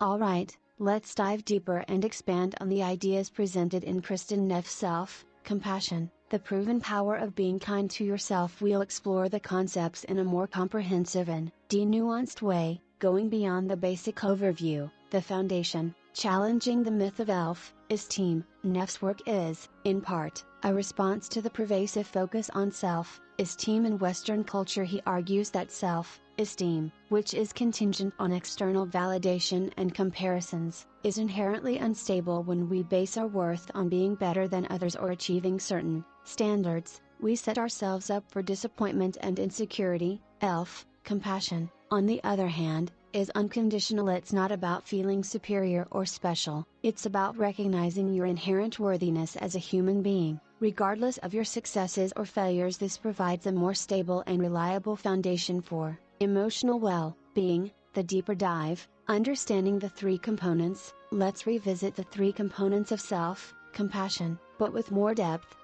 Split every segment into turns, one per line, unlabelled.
Alright, let's dive deeper and expand on the ideas presented in Kristin Neff's Self-Compassion, the proven power of being kind to yourself. We'll explore the concepts in a more comprehensive and nuanced way, going beyond the basic overview, the foundation, challenging the myth of self-esteem. Neff's work is, in part, a response to the pervasive focus on self-esteem in Western culture. He argues that self-esteem, which is contingent on external validation and comparisons, is inherently unstable. When we base our worth on being better than others or achieving certain standards, we set ourselves up for disappointment and insecurity. Self-compassion, on the other hand, is unconditional. It's not about feeling superior or special, it's about recognizing your inherent worthiness as a human being, regardless of your successes or failures. This provides a more stable and reliable foundation for emotional well-being. The deeper dive, understanding the three components. Let's revisit the three components of self-compassion, but with more depth.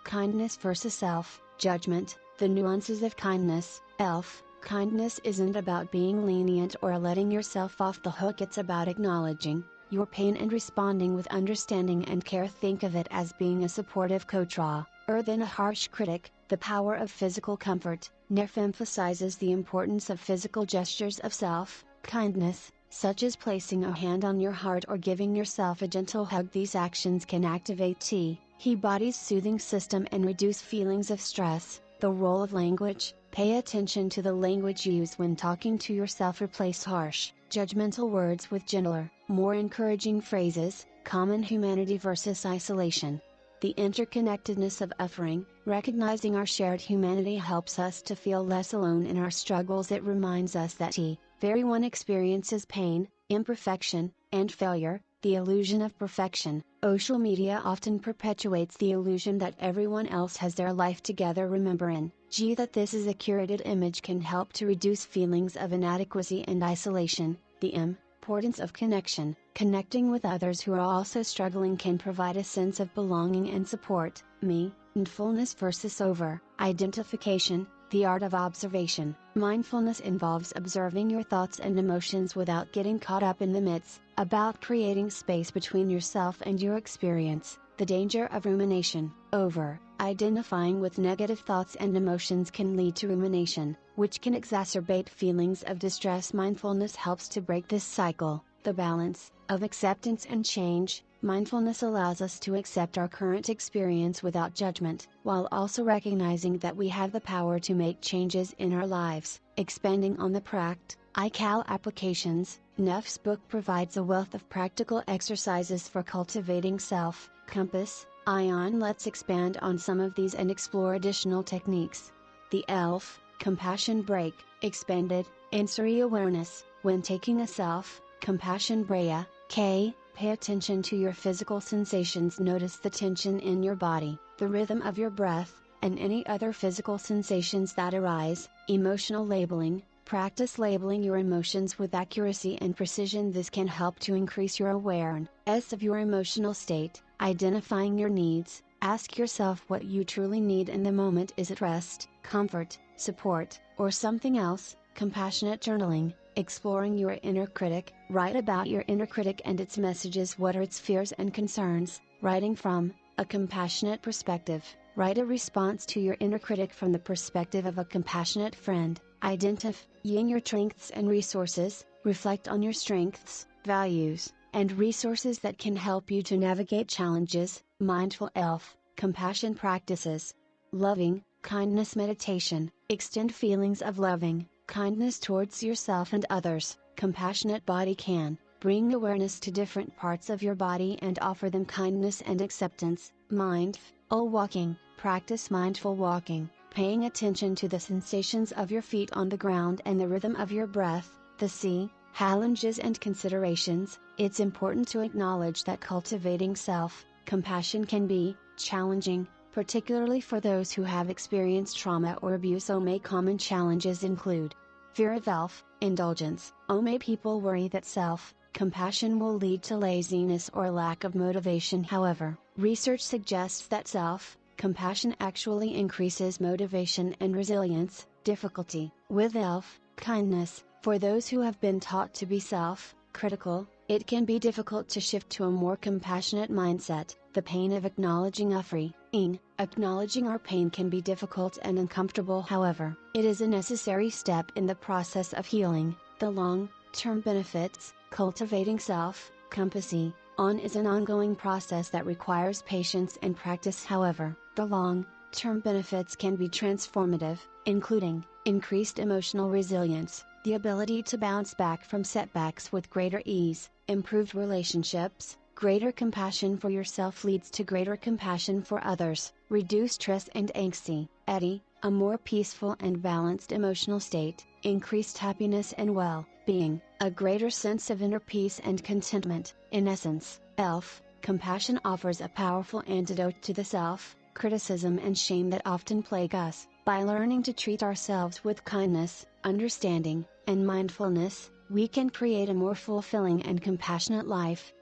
Kindness versus self-judgment, the nuances of kindness. Kindness isn't about being lenient or letting yourself off the hook. It's about acknowledging your pain and responding with understanding and care. Think of it as being a supportive coach rather than a harsh critic. The power of physical comfort. Neff emphasizes the importance of physical gestures of self-kindness, such as placing a hand on your heart or giving yourself a gentle hug. These actions can activate the body's soothing system and reduce feelings of stress. The role of language. Pay attention to the language used when talking to yourself. Replace harsh, judgmental words with gentler, more encouraging phrases. Common humanity versus isolation. The interconnectedness of offering, recognizing our shared humanity helps us to feel less alone in our struggles. It reminds us that everyone experiences pain, imperfection, and failure. The illusion of perfection. Social media often perpetuates the illusion that everyone else has their life together. Remember that this is a curated image can help to reduce feelings of inadequacy and isolation. The importance of connection. Connecting with others who are also struggling can provide a sense of belonging and support. Mindfulness versus over-identification, the art of observation. Mindfulness involves observing your thoughts and emotions without getting caught up in them. It's about creating space between yourself and your experience. The danger of rumination. Over-identifying with negative thoughts and emotions can lead to rumination, which can exacerbate feelings of distress. Mindfulness helps to break this cycle. The balance of acceptance and change. Mindfulness allows us to accept our current experience without judgment, while also recognizing that we have the power to make changes in our lives. Expanding on the practical applications, Neff's book provides a wealth of practical exercises for cultivating self-compassion. Let's expand on some of these and explore additional techniques. The Compassion break. Expanded sensory awareness. When taking a self-compassion break, pay attention to your physical sensations. Notice the tension in your body, the rhythm of your breath, and any other physical sensations that arise. Emotional labeling. Practice labeling your emotions with accuracy and precision. This can help to increase your awareness of your emotional state. Identifying your needs. Ask yourself what you truly need in the moment. Is it rest, comfort, support, or something else? Compassionate journaling. Exploring your inner critic. Write about your inner critic and its messages. What are its fears and concerns? Writing from a compassionate perspective. Write a response to your inner critic from the perspective of a compassionate friend. Identifying your strengths and resources. Reflect on your strengths, values, and resources that can help you to navigate challenges. Mindful compassion practices. Loving kindness meditation. Extend feelings of loving kindness towards yourself and others. Compassionate body can bring awareness to different parts of your body and offer them kindness and acceptance. Mindful walking. Practice mindful walking, paying attention to the sensations of your feet on the ground and the rhythm of your breath. The challenges and considerations. It's important to acknowledge that cultivating self-compassion can be challenging, particularly for those who have experienced trauma or abuse. Common challenges include fear of self-indulgence. People worry that self-compassion will lead to laziness or lack of motivation. However, research suggests that self-compassion actually increases motivation and resilience. Difficulty with kindness. For those who have been taught to be critical, it can be difficult to shift to a more compassionate mindset. The pain of acknowledging acknowledging our pain can be difficult and uncomfortable. However, it is a necessary step in the process of healing. The long-term benefits, cultivating self-compassion, is an ongoing process that requires patience and practice. However, the long-term benefits can be transformative, including increased emotional resilience, the ability to bounce back from setbacks with greater ease, improved relationships. Greater compassion for yourself leads to greater compassion for others, reduced stress and anxiety, a more peaceful and balanced emotional state, increased happiness and well-being, a greater sense of inner peace and contentment. In essence, compassion offers a powerful antidote to the self-criticism and shame that often plague us. By learning to treat ourselves with kindness, understanding, and mindfulness, we can create a more fulfilling and compassionate life.